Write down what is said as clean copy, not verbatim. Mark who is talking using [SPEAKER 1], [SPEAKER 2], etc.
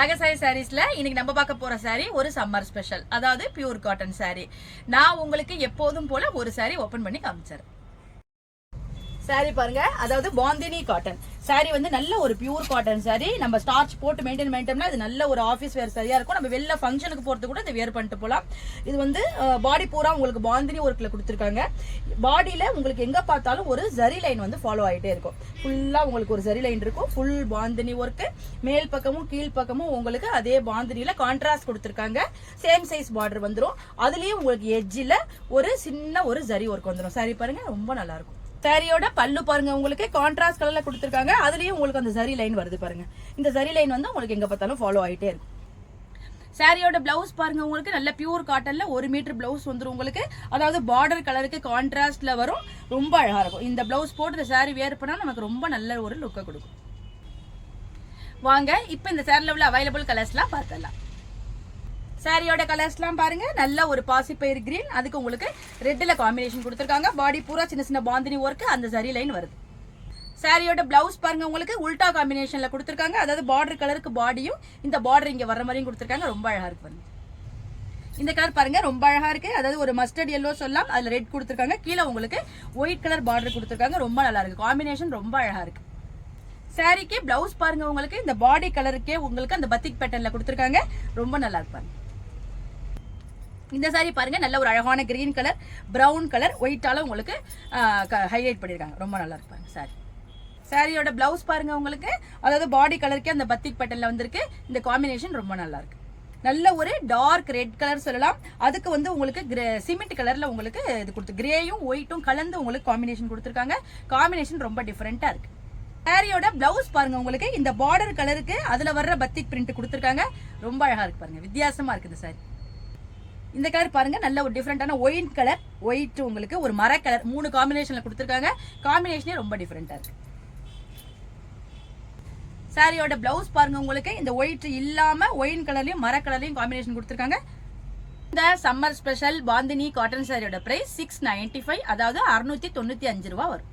[SPEAKER 1] ராகசாரி சாரீஸ்ல இன்னைக்கு நம்ம பார்க்க போற சாரி ஒரு சம்மர் ஸ்பெஷல், அதாவது பியூர் காட்டன் சாரி. நான் உங்களுக்கு எப்போதும் போல ஒரு சாரி ஓபன் பண்ணி காமிச்சேன். சாரி பாருங்க, அதாவது பாந்தினி காட்டன் சாரி வந்து நல்ல ஒரு பியூர் காட்டன் சாரி. நம்ம ஸ்டார்ச் போட்டு மெயின்டைன் பண்ணிட்டோம்னா இது நல்ல ஒரு ஆஃபீஸ் வேர் சாரியா இருக்கும். நம்ம வெளில ஃபங்க்ஷனுக்கு போறது கூட இதை வேர் பண்ணிட்டு போகலாம். இது வந்து பாடி பூரா உங்களுக்கு பாந்தினி ஒர்க்ல கொடுத்துருக்காங்க. பாடியில உங்களுக்கு எங்க பார்த்தாலும் ஒரு ஜரி லைன் வந்து ஃபாலோ ஆகிட்டே இருக்கும். ஃபுல்லா உங்களுக்கு ஒரு ஜரி லைன் இருக்கும். ஃபுல் பாந்தினி ஒர்க், மேல் பக்கமும் கீழ் பக்கமும் உங்களுக்கு அதே பாந்தினியில கான்ட்ராஸ்ட் கொடுத்துருக்காங்க. சேம் சைஸ் பார்டர் வந்துடும். அதுலயும் உங்களுக்கு எட்ஜில் ஒரு சின்ன ஒரு ஜரி ஒர்க் வந்துடும். சாரி பாருங்க, ரொம்ப நல்லா இருக்கும். சாரியோட பல்லு பாருங்க, உங்களுக்கு கான்ட்ராஸ்ட் கலர்ல கொடுத்துருக்காங்க. அதுலயும் உங்களுக்கு அந்த ஜரி லைன் வருது பாருங்க. இந்த ஜரி லைன் வந்து உங்களுக்கு எங்க பார்த்தாலும் ஃபாலோ ஆகிட்டே இருக்கும். சாரியோட பிளவுஸ் பாருங்க, உங்களுக்கு நல்ல பியூர் காட்டன்ல 1 மீட்டர் பிளவுஸ் வந்துடும் உங்களுக்கு. அதாவது பார்டர் கலருக்கு கான்ட்ராஸ்ட்ல வரும். ரொம்ப அழகா இருக்கும். இந்த பிளவுஸ் போட்டு இந்த சாரி வேர் பண்ணா நமக்கு ரொம்ப நல்ல ஒரு லுக்கை கொடுக்கும். வாங்க இப்ப இந்த சாரில உள்ள அவைலபிள் கலர்ஸ்லாம் பார்த்தலாம். சாரியோட கலர்ஸ்லாம் பாருங்க, நல்ல ஒரு பாசிப்பயிர் கிரீன், அதுக்கு உங்களுக்கு ரெட்ல காம்பினேஷன் கொடுத்துருக்காங்க. பாடி பூரா சின்ன சின்ன பாந்தினி ஒர்க், அந்த சரி லைன் வருது. சாரியோட பிளவுஸ் பாருங்க, உங்களுக்கு உல்டா காம்பினேஷன்ல கொடுத்துருக்காங்க. அதாவது பார்டர் கலருக்கு பாடியும் இந்த பார்டர் இங்க வர்ற மாதிரியும் கொடுத்துருக்காங்க. ரொம்ப அழகா இருக்கு பாருங்க. இந்த கலர் பாருங்க, ரொம்ப அழகா இருக்கு. அதாவது ஒரு மஸ்டர்ட் எல்லோ சொல்லலாம், அதுல ரெட் கொடுத்துருக்காங்க. கீழே உங்களுக்கு ஒயிட் கலர் பார்டர் கொடுத்துருக்காங்க. ரொம்ப நல்லா இருக்கு. காம்பினேஷன் ரொம்ப அழகா இருக்கு. சாரிக்கு பிளவுஸ் பாருங்க, உங்களுக்கு இந்த பாடி கலருக்கே உங்களுக்கு அந்த பத்திக் பேட்டர்ன்ல கொடுத்துருக்காங்க. ரொம்ப நல்லா இருக்கு பாருங்க. இந்த சாரி பாருங்க, நல்ல ஒரு அழகான கிரீன் கலர், பிரவுன் கலர், ஒயிட்டால உங்களுக்கு ஹைலைட் பண்ணிருக்காங்க. ரொம்ப நல்லா இருப்பாங்க சாரி. சாரியோட பிளவுஸ் பாருங்க, உங்களுக்கு அதாவது பாடி கலருக்கே அந்த பத்திக் பேட்டர்ன்ல வந்திருக்கு. இந்த காம்பினேஷன் ரொம்ப நல்லா இருக்கு. நல்ல ஒரு டார்க் ரெட் கலர் சொல்லலாம். அதுக்கு வந்து உங்களுக்கு சிமெண்ட் கலர்ல உங்களுக்கு இது கொடுத்து கிரேயும் ஒயிட்டும் கலந்து உங்களுக்கு காம்பினேஷன் கொடுத்துருக்காங்க. காம்பினேஷன் ரொம்ப டிஃபரெண்டா இருக்கு. சாரியோட பிளவுஸ் பாருங்க, உங்களுக்கு இந்த பார்டர் கலருக்கு அதுல வர்ற பத்திக் பிரிண்ட் கொடுத்துருக்காங்க. ரொம்ப அழகா இருக்கு பாருங்க, வித்தியாசமா இருக்கு இந்த சாரி. இந்த கலர் பாருங்க, நல்ல ஒரு டிஃபரெண்டான ஒயிட் கலர், ஒயிட் உங்களுக்கு ஒரு மர கலர், 3 காம்பினேஷன்ல கொடுத்துருக்காங்க. காம்பினேஷனே ரொம்ப டிஃபரெண்டா இருக்கு. சாரியோட பிளவுஸ் பாருங்க, உங்களுக்கு இந்த ஒயிட் இல்லாம ஒயின் கலர்லயும் மர கலர்லயும் காம்பினேஷன் கொடுத்துருக்காங்க. இந்த சம்மர் ஸ்பெஷல் பாந்தினி காட்டன் சாரியோட பிரைஸ் 695, அதாவது 695 ரூபாய் வரும்.